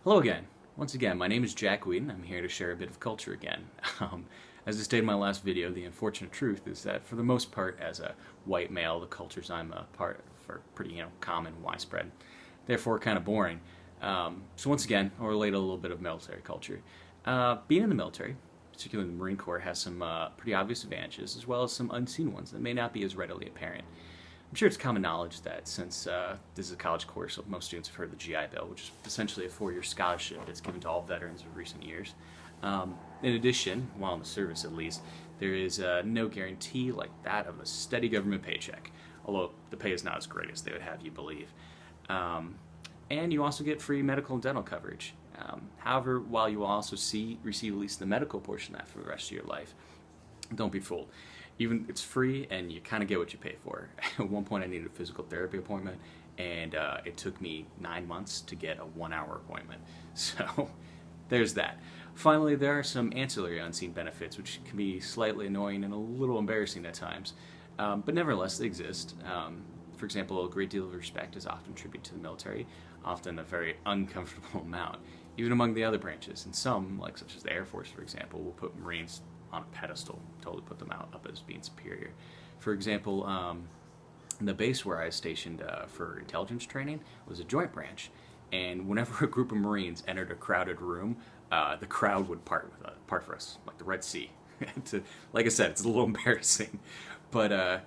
Hello again. Once again, my name is Jack Whedon. I'm here to share a bit of culture again. As I stated in my last video, the unfortunate truth is that for the most part, as a white male, the cultures I'm a part of are pretty, common, widespread. Therefore, kind of boring. So once again, I'll relate a little bit of military culture. Being in the military, particularly in the Marine Corps, has some pretty obvious advantages, as well as some unseen ones that may not be as readily apparent. I'm sure it's common knowledge that since this is a college course, most students have heard of the GI Bill, which is essentially a four-year scholarship that's given to all veterans of recent years. In addition, while in the service at least, there is no guarantee like that of a steady government paycheck, although the pay is not as great as they would have you believe. And you also get free medical and dental coverage. However, while you will also receive at least the medical portion of that for the rest of your life, don't be fooled. Even it's free and you kind of get what you pay for. At one point I needed a physical therapy appointment and it took me 9 months to get a 1-hour appointment. So there's that. Finally, there are some ancillary unseen benefits which can be slightly annoying and a little embarrassing at times. But nevertheless, they exist. For example, a great deal of respect is often attributed to the military, often a very uncomfortable amount, even among the other branches. And some, like such as the Air Force, for example, will put Marines on a pedestal, totally put them up as being superior. For example, the base where I was stationed for intelligence training was a joint branch, and whenever a group of Marines entered a crowded room, the crowd would part for us, like the Red Sea. Like I said, it's a little embarrassing, but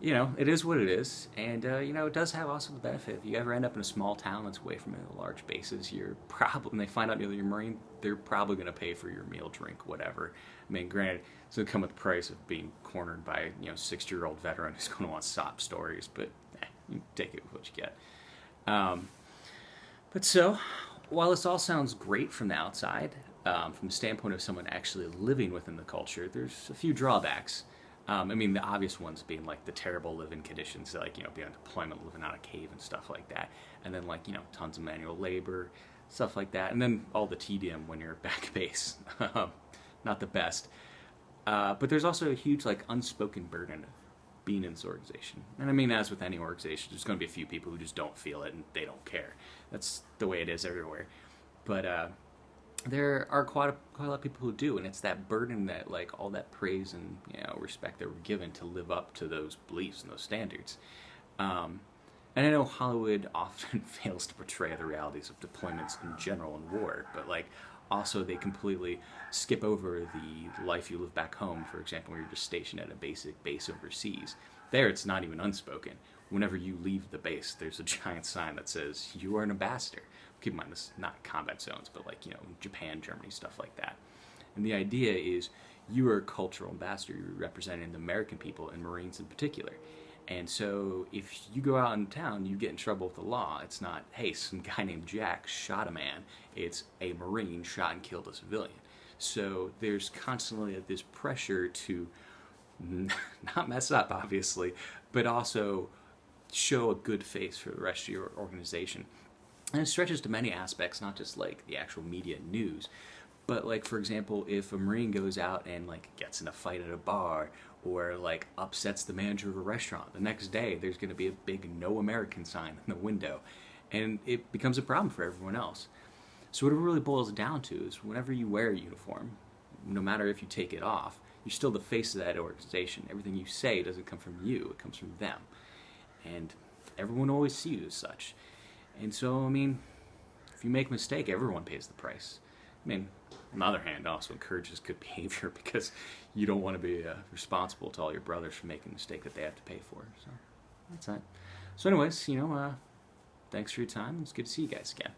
it is what it is, and it does have also the benefit. If you ever end up in a small town that's away from large bases, when they find out you're a Marine, they're probably going to pay for your meal, drink, whatever. I mean, granted, it's going to come with the price of being cornered by 60-year-old veteran who's going to want sob stories, but you take it with what you get. But so, while this all sounds great from the outside, from the standpoint of someone actually living within the culture, there's a few drawbacks. The obvious ones being like the terrible living conditions, like, being on deployment, living out of a cave and stuff like that. And then tons of manual labor, stuff like that. And then all the tedium when you're back at base. Not the best. But there's also a huge unspoken burden of being in this organization. And as with any organization, there's going to be a few people who just don't feel it and they don't care. That's the way it is everywhere. But there are quite a lot of people who do, and it's that burden that all that praise and respect that we're given to live up to those beliefs and those standards. And I know Hollywood often fails to portray the realities of deployments in general in war, but also they completely skip over the life you live back home. For example, where you're just stationed at a basic base overseas. There, it's not even unspoken. Whenever you leave the base, there's a giant sign that says you are an ambassador. Keep in mind, this is not combat zones, but Japan, Germany, stuff like that. And the idea is you are a cultural ambassador. You're representing the American people and Marines in particular. And so if you go out in town, you get in trouble with the law. It's not, hey, some guy named Jack shot a man. It's a Marine shot and killed a civilian. So there's constantly this pressure to not mess up, obviously, but also show a good face for the rest of your organization. And it stretches to many aspects, not just the actual media news, but for example, if a Marine goes out and gets in a fight at a bar or upsets the manager of a restaurant, the next day there's going to be a big "No American" sign in the window, and it becomes a problem for everyone else. So what it really boils down to is whenever you wear a uniform, no matter if you take it off, you're still the face of that organization. Everything you say doesn't come from you, it comes from them. And everyone always sees you as such. And so, if you make a mistake, everyone pays the price. On the other hand, it also encourages good behavior because you don't want to be responsible to all your brothers for making a mistake that they have to pay for. So, that's that. So anyways, thanks for your time. It's good to see you guys again.